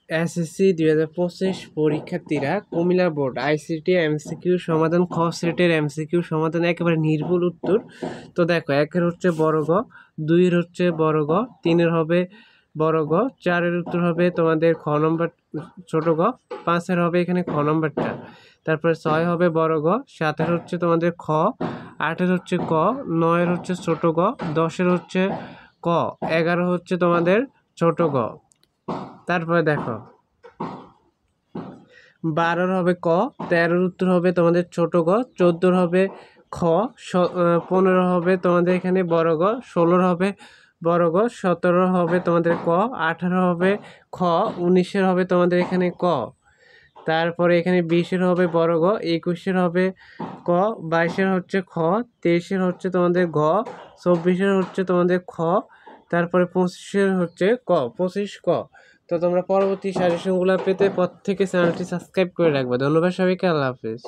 SSC 2025 পরীক্ষার্থীরা Comilla board ICT MCQ সমাধান খ সেটের এমসিকিউ সমাধান একেবারে নির্ভুল উত্তর। তো দেখো, একের হচ্ছে বড় গ, দুইয়ের হচ্ছে বড় গ, তিনের হবে বড় গ, চারের উত্তর হবে তোমাদের খ নম্বর ছোট গ, পাঁচের হবে এখানে খ নম্বরটা, তারপরে ছয় হবে বড় গ, সাতের হচ্ছে তোমাদের খ, আটের হচ্ছে ক, নয়ের হচ্ছে ছোট গ, দশের হচ্ছে ক, 11 হচ্ছে তোমাদের ছোট গ। তারপরে দেখো 12 হবে ক, 13 উত্তর হবে তোমাদের ছোট গ, 14 হবে খ, 15 হবে তোমাদের এখানে বড় গ, 16 হবে বড় গ, 17 হবে তোমাদের ক, 18 হবে খ, 19 হবে তোমাদের এখানে ক, তারপরে এখানে 20 হবে বড় গ, 21 হবে ক, 22 হচ্ছে খ, 23 হচ্ছে তোমাদের গ, 24 হচ্ছে তোমাদের খ, তারপরে 25 হচ্ছে ক, 25 ক। তো তোমরা পরবর্তী সাজেশনগুলো পেতে প্রত্যেকে চ্যানেলটি সাবস্ক্রাইব করে রাখবে। ধন্যবাদ সবাইকে, আল্লাহ হাফিজ।